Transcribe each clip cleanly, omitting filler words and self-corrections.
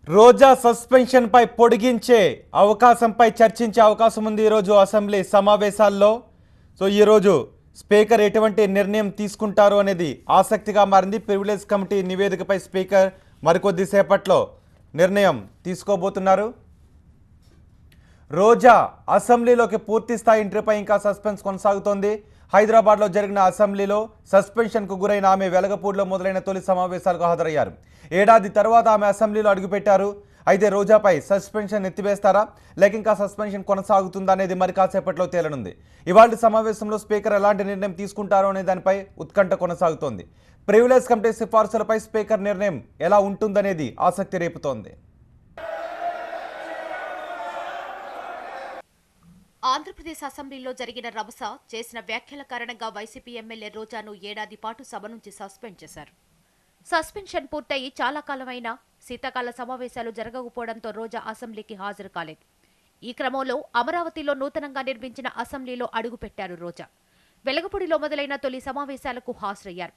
రోజా suspension పై పొడిగించే అవకాశంపై చర్చించే అవకాశం ఉంది ఈరోజు అసెంబ్లీ సమావేశాల్లో. ఈరోజు స్పీకర్ ఎటువంటి నిర్ణయం తీసుకుంటారు అనేది ఆసక్తిగా మారింది. ప్రివిలేజ్ కమిటీ నివేదికపై స్పీకర్ మరికొద్దిసేపట్లో నిర్ణయం తీసుకోబోతున్నారు. రోజా అసెంబ్లీలోకి పూర్తి స్థాయి ఎంట్రీపై ఇంకా సస్పెన్స్ కొనసాగుతోంది. హైదరాబాద్లో జరిగిన అసెంబ్లీలో సస్పెన్షన్కు గురైన ఆమె వెలగపూడిలో మొదలైన తొలి సమావేశాలకు హాజరయ్యారు. ఏడాది తర్వాత ఆమె అసెంబ్లీలో అడుగుపెట్టారు. అయితే రోజాపై సస్పెన్షన్ ఎత్తివేస్తారా లేక ఇంకా సస్పెన్షన్ కొనసాగుతుందా అనేది మరి కాసేపట్లో తేలనుంది. ఇవాళ సమావేశంలో స్పీకర్ ఎలాంటి నిర్ణయం తీసుకుంటారో అనే దానిపై ఉత్కంఠ కొనసాగుతోంది. ప్రివిలేజ్ కమిటీ సిఫార్సులపై స్పీకర్ నిర్ణయం ఎలా ఉంటుందనేది ఆసక్తి రేపుతోంది. ఆంధ్రప్రదేశ్ అసెంబ్లీలో జరిగిన రభస చేసిన వ్యాఖ్యల కారణంగా వైసీపీ ఎమ్మెల్యే రోజాను ఏడాది పాటు సభ నుంచి సస్పెండ్ చేశారు. సస్పెన్షన్ పూర్తయి చాలా కాలమైనా శీతాకాల సమావేశాలు జరగకపోవడంతో రోజా అసెంబ్లీకి హాజరు కాలేదు. ఈ క్రమంలో అమరావతిలో నూతనంగా నిర్మించిన అసెంబ్లీలో అడుగుపెట్టారు రోజా. వెలగపూడిలో మొదలైన తొలి సమావేశాలకు హాజరయ్యారు.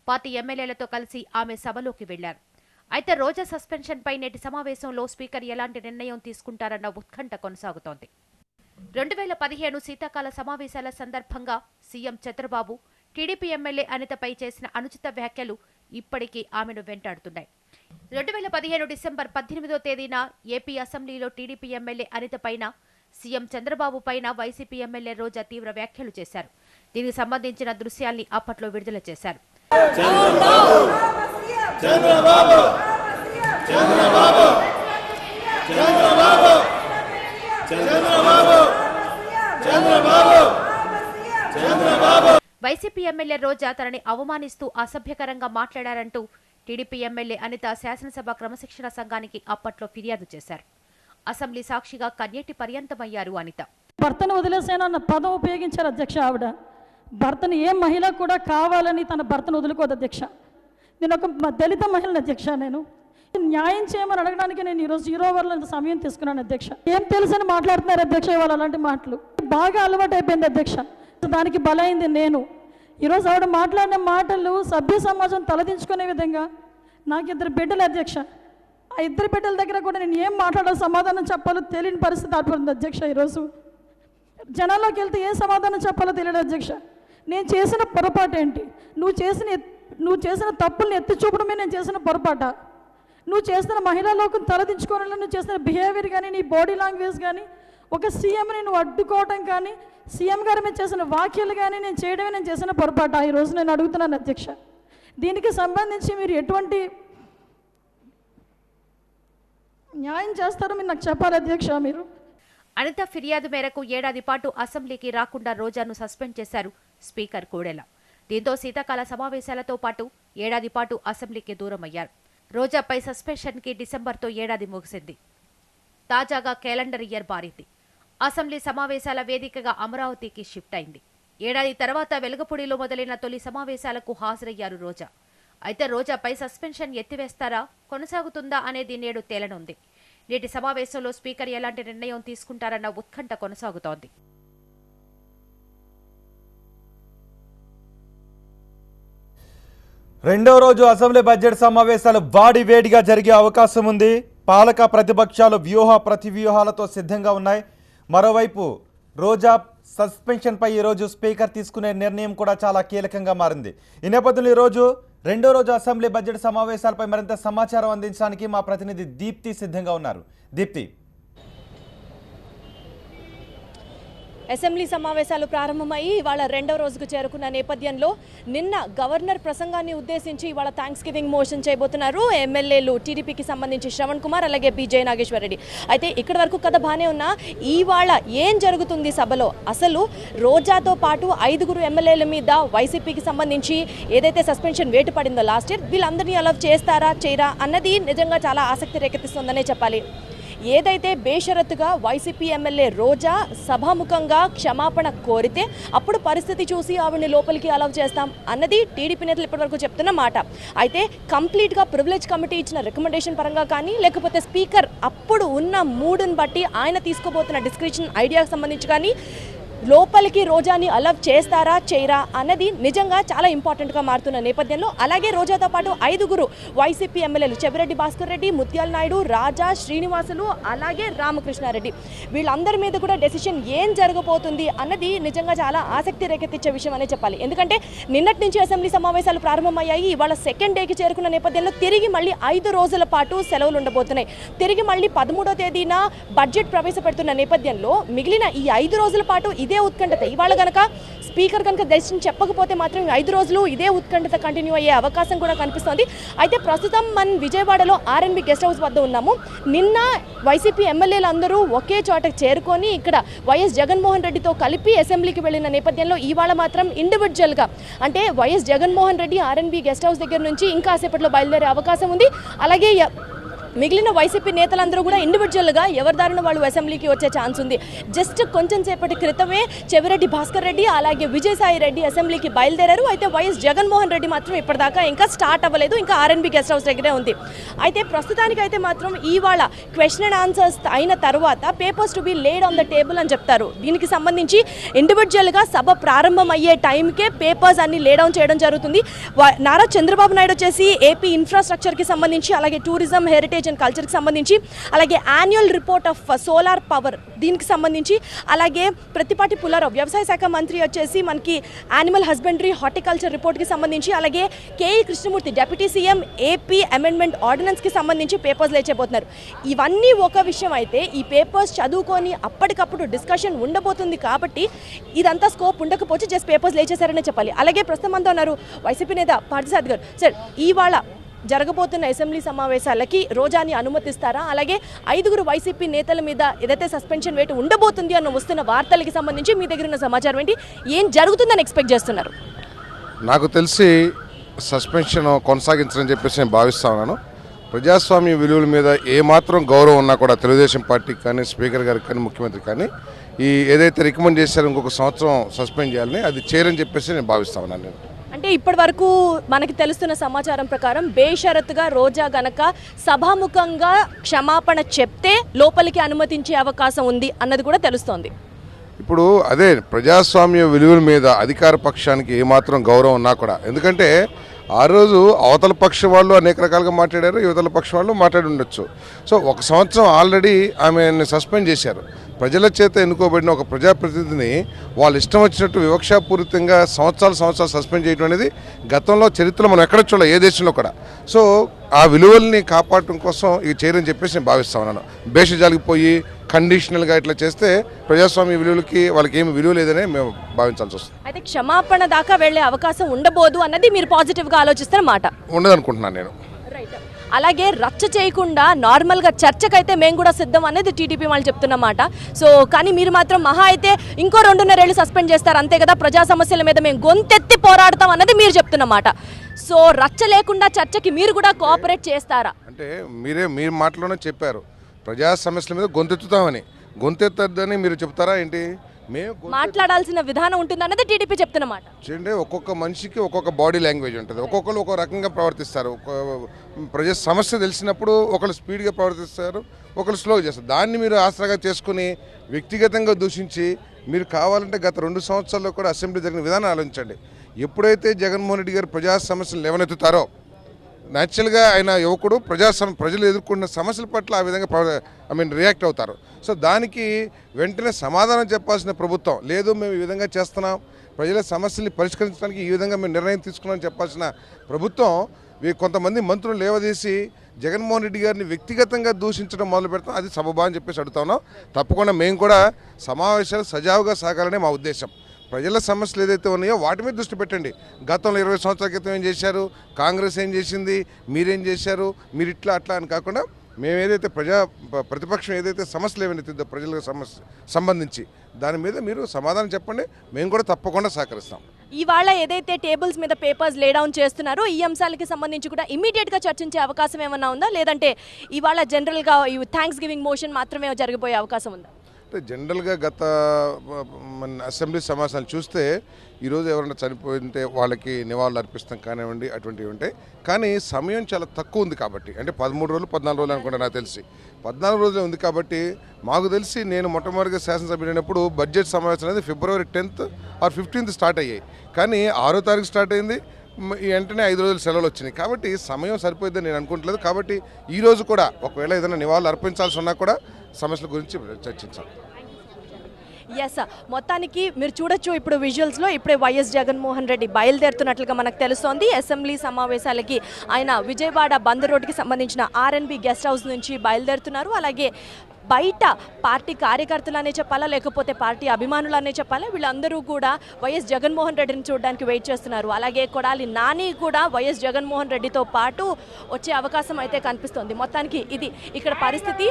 పార్టీ ఎమ్మెల్యేలతో కలిసి ఆమె సభలోకి వెళ్లారు. అయితే రోజా సస్పెన్షన్పై నేటి సమావేశంలో స్పీకర్ ఎలాంటి నిర్ణయం తీసుకుంటారన్న ఉత్కంఠ కొనసాగుతోంది. 2015 శీతాకాల సమావేశాల సందర్భంగా సీఎం చంద్రబాబు టీడీపీ ఎమ్మెల్యే అనితపై చేసిన అనుచిత వ్యాఖ్యలు ఇప్పటికీ ఆమెను వెంటాడుతున్నాయి. 2015 డిసెంబర్ 18వ తేదీన ఏపీ అసెంబ్లీలో టీడీపీ ఎమ్మెల్యే అనిత పైన సీఎం చంద్రబాబు పైన వైసీపీ ఎమ్మెల్యే రోజా తీవ్ర వ్యాఖ్యలు చేశారు. దీనికి సంబంధించిన దృశ్యాల్ని అప్పట్లో విడుదల చేశారు. వైసీపీ ఎమ్మెల్యే రోజా తనని అవమానిస్తూ అసభ్యకరంగా మాట్లాడారంటూ టీడీపీ ఎమ్మెల్యే అనిత శాసనసభ క్రమశిక్షణ సంఘానికి అప్పట్లో ఫిర్యాదు చేశారు. అసెంబ్లీ సాక్షిగా కన్యేటి పర్యంతమయ్యారు అనిత. భర్తను వదిలేసేనన్న పదం ఉపయోగించారు అధ్యక్ష. ఆవిడ భర్తను ఏ మహిళ కూడా కావాలని తన భర్తను వదులుకోదు అధ్యక్ష. నేను ఒక దళిత మహిళను అధ్యక్ష. నేను న్యాయం చేయమని అడగడానికి నేను ఈరోజు 0 అవర్ల సమయం తీసుకున్నాను అధ్యక్ష. ఏం తెలుసని మాట్లాడుతున్నారు అధ్యక్ష. వాళ్ళు అలాంటి మాటలు బాగా అలవాటు అయిపోయింది అధ్యక్ష. దానికి బలైంది నేను. ఈరోజు ఆవిడ మాట్లాడిన మాటలు సభ్య సమాజం తలదించుకునే విధంగా. నాకు 2 బిడ్డలు అధ్యక్ష. ఆ 2 బిడ్డల దగ్గర కూడా నేను ఏం మాట్లాడాలో సమాధానం చెప్పాలో తెలియని పరిస్థితి ఆడుతుంది అధ్యక్ష. ఈరోజు జనాల్లోకి వెళ్తే ఏ సమాధానం చెప్పాలో తెలియదు అధ్యక్ష. నేను చేసిన పొరపాటు ఏంటి? నువ్వు చేసిన తప్పుల్ని ఎత్తి చూపడమే నేను చేసిన పొరపాట. నువ్వు చేసిన మహిళా లోకం తలదించుకోవడంలో నువ్వు చేసిన బిహేవియర్ కానీ నీ బాడీ లాంగ్వేజ్ కానీ ఒక సీఎంని నువ్వు అడ్డుకోవడం కానీ సీఎం గారి మీద చేసిన వ్యాఖ్యలు కానీ నేను చేయడమే నేను చేసిన పొరపాట. ఈరోజు నేను అడుగుతున్నాను అధ్యక్ష. దీనికి సంబంధించి మీరు ఎటువంటి న్యాయం చేస్తారో మీరు నాకు చెప్పాలి అధ్యక్ష. మీరు అనిత ఫిర్యాదు మేరకు ఏడాది పాటు అసెంబ్లీకి రాకుండా రోజాను సస్పెండ్ చేశారు స్పీకర్ కోడెల. దీంతో శీతాకాల సమావేశాలతో పాటు ఏడాది పాటు అసెంబ్లీకి దూరమయ్యారు. రోజాపై సస్పెన్షన్కి డిసెంబర్తో ఏడాది ముగిసింది. తాజాగా క్యాలెండర్ ఇయర్ మారింది. అసెంబ్లీ సమావేశాల వేదికగా అమరావతికి షిఫ్ట్ అయింది. ఏడాది తర్వాత వెలగపూడిలో మొదలైన తొలి సమావేశాలకు హాజరయ్యారు రోజా. అయితే రోజాపై సస్పెన్షన్ ఎత్తివేస్తారా కొనసాగుతుందా అనేది నేడు తేలనుంది. నేటి సమావేశంలో స్పీకర్ ఎలాంటి నిర్ణయం తీసుకుంటారన్న ఉత్కంఠ కొనసాగుతోంది. రెండో రోజు అసెంబ్లీ బడ్జెట్ సమావేశాలు వేడిగా జరిగే అవకాశం ఉంది. పాలక ప్రతిపక్షాలు వ్యూహ ప్రతివ్యూహాలతో సిద్ధంగా ఉన్నాయి. మరోవైపు రోజా సస్పెన్షన్పై ఈరోజు స్పీకర్ తీసుకునే నిర్ణయం కూడా చాలా కీలకంగా మారింది. ఈ నేపథ్యంలో ఈరోజు రెండో రోజు అసెంబ్లీ బడ్జెట్ సమావేశాలపై మరింత సమాచారం అందించడానికి మా ప్రతినిధి దీప్తి సిద్ధంగా ఉన్నారు. దీప్తి, అసెంబ్లీ సమావేశాలు ప్రారంభమయ్యి ఇవాళ రెండవ రోజుకు చేరుకున్న నేపథ్యంలో నిన్న గవర్నర్ ప్రసంగాన్ని ఉద్దేశించి ఇవాళ థ్యాంక్స్ గివింగ్ మోషన్ చేయబోతున్నారు ఎమ్మెల్యేలు. టీడీపీకి సంబంధించి శ్రవణ్ కుమార్ అలాగే జయ నాగేశ్వర రెడ్డి. అయితే ఇక్కడి వరకు కథ బాగానే ఉన్నా ఇవాళ ఏం జరుగుతుంది సభలో? అసలు రోజాతో పాటు 5 ఎమ్మెల్యేల మీద వైసీపీకి సంబంధించి ఏదైతే సస్పెన్షన్ వేటు పడిందో లాస్ట్ ఇయర్, వీళ్ళందరినీ అలౌ చేస్తారా చేయరా అన్నది నిజంగా చాలా ఆసక్తి రేకెత్తిస్తుందనే చెప్పాలి. ఏదైతే బేషరతుగా వైసీపీ ఎమ్మెల్యే రోజా సభాముఖంగా క్షమాపణ కోరితే అప్పుడు పరిస్థితి చూసి ఆవిడని లోపలికి అలౌ చేస్తాం అన్నది టీడీపీ నేతలు ఇప్పటివరకు చెప్తున్న మాట. అయితే కంప్లీట్గా ప్రివిలేజ్ కమిటీ ఇచ్చిన రికమెండేషన్ పరంగా కానీ లేకపోతే స్పీకర్ అప్పుడు ఉన్న మూడుని బట్టి ఆయన తీసుకోబోతున్న డిస్క్రిప్షన్ ఐడియాకి సంబంధించి కానీ లోపలికి రోజాని అలవ్ చేస్తారా చేయరా అన్నది నిజంగా చాలా ఇంపార్టెంట్గా మారుతున్న నేపథ్యంలో అలాగే రోజాతో పాటు 5గురు వైసీపీ ఎమ్మెల్యేలు చెవిరెడ్డి భాస్కర్ రెడ్డి, ముత్యాల నాయుడు, రాజా, శ్రీనివాసులు అలాగే రామకృష్ణారెడ్డి వీళ్ళందరి మీద కూడా డెసిషన్ ఏం జరగబోతుంది అన్నది నిజంగా చాలా ఆసక్తి రేకెత్తించే విషయం అనే చెప్పాలి. ఎందుకంటే నిన్నటి నుంచి అసెంబ్లీ సమావేశాలు ప్రారంభమయ్యాయి. ఇవాళ సెకండ్ డేకి చేరుకున్న నేపథ్యంలో తిరిగి మళ్ళీ 5 రోజుల పాటు సెలవులు ఉండబోతున్నాయి. తిరిగి మళ్ళీ 13వ తేదీన బడ్జెట్ ప్రవేశపెడుతున్న నేపథ్యంలో మిగిలిన ఈ 5 రోజుల పాటు ఇదే ఉత్కంఠత. ఇవాళ గనక స్పీకర్ కనుక డెసిషన్ చెప్పకపోతే మాత్రం 5 రోజులు ఇదే ఉత్కంఠత కంటిన్యూ అయ్యే అవకాశం కూడా కనిపిస్తోంది. అయితే ప్రస్తుతం మనం విజయవాడలో ఆర్ఎన్బి గెస్ట్ హౌస్ వద్ద ఉన్నాము. నిన్న వైసీపీ ఎమ్మెల్యేలు అందరూ ఒకే చోట చేరుకొని ఇక్కడ వైఎస్ జగన్మోహన్ రెడ్డితో కలిపి అసెంబ్లీకి వెళ్ళిన నేపథ్యంలో ఇవాళ మాత్రం ఇండివిజువల్గా అంటే YS Jaganmohan Reddy R&B guest house దగ్గర నుంచి ఇంకా సేపట్లో బయలుదేరే అవకాశం ఉంది. అలాగే మిగిలిన వైసీపీ నేతలందరూ కూడా ఇండివిజువల్గా ఎవరి దారిన వాళ్ళు అసెంబ్లీకి వచ్చే ఛాన్స్ ఉంది. జస్ట్ కొంచెం సేపటి క్రితమే చెవిరెడ్డి భాస్కర్ రెడ్డి అలాగే విజయసాయి రెడ్డి అసెంబ్లీకి బయలుదేరారు. అయితే వైఎస్ జగన్మోహన్ రెడ్డి మాత్రం ఇప్పటిదాకా ఇంకా స్టార్ట్ అవ్వలేదు, ఇంకా ఆర్ఎన్బి గెస్ట్ హౌస్ దగ్గరే ఉంది. అయితే ప్రస్తుతానికైతే మాత్రం ఇవాళ క్వశ్చన్ అండ్ ఆన్సర్స్ అయిన తర్వాత papers to be laid on the table అని చెప్తారు. దీనికి సంబంధించి ఇండివిజువల్గా సభ ప్రారంభం అయ్యే టైంకే పేపర్స్ అన్ని లేడౌన్ చేయడం జరుగుతుంది. నారా చంద్రబాబు నాయుడు వచ్చేసి ఏపీ ఇన్ఫ్రాస్ట్రక్చర్కి సంబంధించి అలాగే టూరిజం, హెరిటేజ్ అండ్ కల్చర్కి సంబంధించి అలాగే annual report of solar power దీనికి సంబంధించి అలాగే ప్రతిపాటి పుల్లారావు వ్యవసాయ శాఖ మంత్రి వచ్చేసి మనకి యానిమల్ హస్బెండరీ, హార్టికల్చర్ రిపోర్ట్కి సంబంధించి అలాగే KE Krishnamurthy deputy CM AP amendment ఆర్డినెన్స్కి సంబంధించి పేపర్స్ లేచబోతున్నారు. ఇవన్నీ ఒక విషయం అయితే ఈ పేపర్స్ చదువుకొని అప్పటికప్పుడు డిస్కషన్ ఉండబోతుంది కాబట్టి ఇదంతా స్కోప్ ఉండకపోవచ్చు, జస్ట్ పేపర్స్ లేచేశారనే చెప్పాలి. అలాగే ప్రస్తుతం అంతా ఉన్నారు వైసీపీ నేత పార్థసారథి గారు. సార్, ఇవాళ జరగబోతున్న అసెంబ్లీ సమావేశాలకి రోజాని అనుమతిస్తారా? అలాగే 5గురు వైసీపీ నేతల మీద ఏదైతే సస్పెన్షన్ వేటు ఉండబోతుంది అన్న వస్తున్న వార్తలకి సంబంధించి మీ దగ్గర ఉన్న సమాచారం ఏంటి? ఏం జరుగుతుందని ఎక్స్పెక్ట్ చేస్తున్నారు? నాకు తెలిసి సస్పెన్షన్ కొనసాగించాలని చెప్పేసి నేను భావిస్తా ఉన్నాను. ప్రజాస్వామ్య విలువల మీద ఏమాత్రం గౌరవం ఉన్నా కూడా తెలుగుదేశం పార్టీకి కానీ, స్పీకర్ గారికి కానీ, ముఖ్యమంత్రి కానీ ఈ ఏదైతే రికమెండ్ చేశారో ఇంకొక సంవత్సరం సస్పెండ్ చేయాలని అది చేయరని చెప్పేసి నేను భావిస్తా ఉన్నాను. నేను అంటే ఇప్పటి వరకు మనకి తెలుస్తున్న సమాచారం ప్రకారం బేషరతుగా రోజా గనక సభాముఖంగా క్షమాపణ చెప్తే లోపలికి అనుమతించే అవకాశం ఉంది అన్నది కూడా తెలుస్తోంది. ఇప్పుడు అదే ప్రజాస్వామ్య విలువల మీద అధికార పక్షానికి ఏమాత్రం గౌరవం ఉన్నా కూడా, ఎందుకంటే ఆ రోజు అవతల పక్షం వాళ్ళు అనేక రకాలుగా మాట్లాడారు, యువతల పక్షం వాళ్ళు మాట్లాడి ఉండొచ్చు. సో 1 సంవత్సరం ఆల్రెడీ ఆమెను సస్పెండ్ చేశారు. ప్రజల చేత ఎన్నుకోబడిన ఒక ప్రజాప్రతినిధిని వాళ్ళు ఇష్టం వచ్చినట్టు వివక్షాపూరితంగా సంవత్సరాలు సస్పెండ్ చేయడం అనేది గతంలో చరిత్రలో మనం ఎక్కడ చూడాలి, ఏ దేశంలో కూడా. సో ఆ విలువల్ని కాపాడటం కోసం ఇది చేయరని చెప్పేసి నేను భావిస్తా ఉన్నాను. బేషజాలికి పోయి కండిషనల్గా ఇట్లా చేస్తే ప్రజాస్వామ్య విలువలకి వాళ్ళకి ఏమి విలువ లేదని మేము భావించాల్సి వస్తుంది. అయితే క్షమాపణ దాకా వెళ్లే అవకాశం ఉండబోదు అన్నది మీరు పాజిటివ్గా ఆలోచిస్తున్నమాట? ఉండదనుకుంటున్నాను నేను. అలాగే రచ్చ చేయకుండా నార్మల్గా చర్చకైతే మేము కూడా సిద్ధం అనేది టీడీపీ వాళ్ళు చెప్తున్నమాట. సో కానీ మీరు మాత్రం మహా అయితే ఇంకో 2.5 ఏళ్ళు సస్పెండ్ చేస్తారు అంతే కదా, ప్రజా సమస్యల మీద మేము గొంతెత్తి పోరాడతాం అన్నది మీరు చెప్తున్నమాట. సో రచ్చ లేకుండా చర్చకి మీరు కూడా కోఆపరేట్ చేస్తారా? అంటే మీరు మాటలోనే చెప్పారు ప్రజా సమస్యల మీద గొంతెత్తుతామని. గొంతెత్తద్దని మీరు చెప్తారా ఏంటి? మేము మాట్లాడాల్సిన విధానం ఉంటుంది అన్నది టీడీపీ చెప్తున్నమాట. చూడండి, ఒక్కొక్క మనిషికి ఒక్కొక్క బాడీ లాంగ్వేజ్ ఉంటుంది. ఒక్కొక్కరు ఒక్కొక్క రకంగా ప్రవర్తిస్తారు. ప్రజా సమస్య తెలిసినప్పుడు ఒకళ్ళు స్పీడ్గా ప్రవర్తిస్తారు, ఒకళ్ళు స్లోగా చేస్తారు. దాన్ని మీరు ఆసరాగా చేసుకుని వ్యక్తిగతంగా దూషించి మీరు కావాలంటే గత 2 సంవత్సరాల్లో కూడా అసెంబ్లీ జరిగిన విధానం ఆలోచించండి. ఎప్పుడైతే జగన్మోహన్ రెడ్డి గారు ప్రజా సమస్యలు లేవనెత్తుతారో న్యాచురల్గా ఆయన యువకుడు ప్రజలు ఎదుర్కొన్న సమస్యల పట్ల ఆ విధంగా రియాక్ట్ అవుతారు. సో దానికి వెంటనే సమాధానం చెప్పాల్సిన ప్రభుత్వం లేదు, మేము ఈ విధంగా చేస్తున్నాం, ప్రజల సమస్యల్ని పరిష్కరించడానికి ఈ విధంగా మేము నిర్ణయం తీసుకున్నామని చెప్పాల్సిన ప్రభుత్వం కొంతమంది మంత్రులు లేవదీసి జగన్మోహన్ రెడ్డి గారిని వ్యక్తిగతంగా దూషించడం మొదలు పెడతాం. అది సబబా అని చెప్పేసి అడుగుతా ఉన్నాం. తప్పకుండా మేము కూడా సమావేశాలు సజావుగా సాగాలనే మా ఉద్దేశం. ప్రజల సమస్యలు ఏదైతే ఉన్నాయో వాటి మీద దృష్టి పెట్టండి. గతంలో 20 సంవత్సరాల క్రితం ఏం చేశారు, కాంగ్రెస్ ఏం చేసింది, మీరేం చేశారు, మీరు ఇట్లా అట్లా అని కాకుండా మేము ఏదైతే ప్రతిపక్షం ఏదైతే సమస్యలు ఏమైనా ప్రజలకు సంబంధించి దాని మీద మీరు సమాధానం చెప్పండి, మేము కూడా తప్పకుండా సహకరిస్తాం. ఇవాళ ఏదైతే టేబుల్స్ మీద పేపర్స్ లే డౌన్ చేస్తున్నారో ఈ అంశాలకి సంబంధించి కూడా ఇమీడియట్గా చర్చించే అవకాశం ఏమన్నా ఉందా, లేదంటే ఇవాళ జనరల్గా థ్యాంక్స్ గివింగ్ మోషన్ మాత్రమే జరిగిపోయే అవకాశం ఉందా? అంటే జనరల్గా గత మన అసెంబ్లీ సమావేశాలు చూస్తే ఈరోజు ఎవరైనా చనిపోయింటే వాళ్ళకి నివాళులు అర్పిస్తాం కానివ్వండి, అటువంటివి ఉంటాయి. కానీ సమయం చాలా తక్కువ ఉంది కాబట్టి, అంటే 13 రోజులు 14 రోజులు అనుకుంటా నాకు తెలిసి 14 రోజులే ఉంది కాబట్టి, మాకు తెలిసి నేను మొట్టమొదటిగా శాసనసభ్యుడైనప్పుడు బడ్జెట్ సమావేశం అనేది ఫిబ్రవరి 10th ఆర్ 15th స్టార్ట్ అయ్యాయి. కానీ 6వ తారీఖు స్టార్ట్ అయింది, వెంటనే 5 రోజులు సెలవులు వచ్చినాయి. కాబట్టి సమయం సరిపోయిందని నేను అనుకుంటలేదు. కాబట్టి ఈరోజు కూడా ఒకవేళ ఏదైనా నివాళులు అర్పించాల్సి ఉన్నా కూడా సమస్యల గురించి చర్చించాలి. ఎస్, మొత్తానికి మీరు చూడొచ్చు ఇప్పుడు విజువల్స్లో ఇప్పుడే వైఎస్ జగన్మోహన్ రెడ్డి బయలుదేరుతున్నట్లుగా మనకు తెలుస్తోంది. అసెంబ్లీ సమావేశాలకి ఆయన విజయవాడ బందర్ రోడ్డుకి సంబంధించిన ఆర్ఎన్బి గెస్ట్ హౌస్ నుంచి బయలుదేరుతున్నారు. అలాగే బయట పార్టీ కార్యకర్తలనే చెప్పాలా, లేకపోతే పార్టీ అభిమానులనే చెప్పాలా, వీళ్ళందరూ కూడా వైఎస్ జగన్మోహన్ రెడ్డిని చూడడానికి వెయిట్ చేస్తున్నారు. అలాగే కొడాలి నాని కూడా వైఎస్ జగన్మోహన్ రెడ్డితో పాటు వచ్చే అవకాశం అయితే కనిపిస్తోంది. మొత్తానికి ఇది ఇక్కడ పరిస్థితి.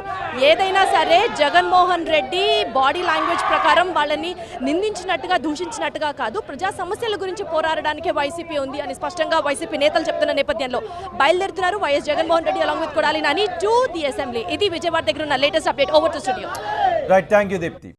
ఏదైనా సరే జగన్మోహన్ రెడ్డి బాడీ లాంగ్వేజ్ ప్రకారం వాళ్ళని నిందించినట్టుగా, దూషించినట్టుగా కాదు, ప్రజా సమస్యల గురించి పోరాడడానికే వైసీపీ ఉంది అని స్పష్టంగా వైసీపీ నేతలు చెప్తున్న నేపథ్యంలో బయలుదేరుతున్నారు YS Jaganmohan Reddy along with Kodali Nani to the assembly. ఇది విజయవాడ దగ్గర ఉన్న latest update. Over to studio. Right, thank you, Deepti.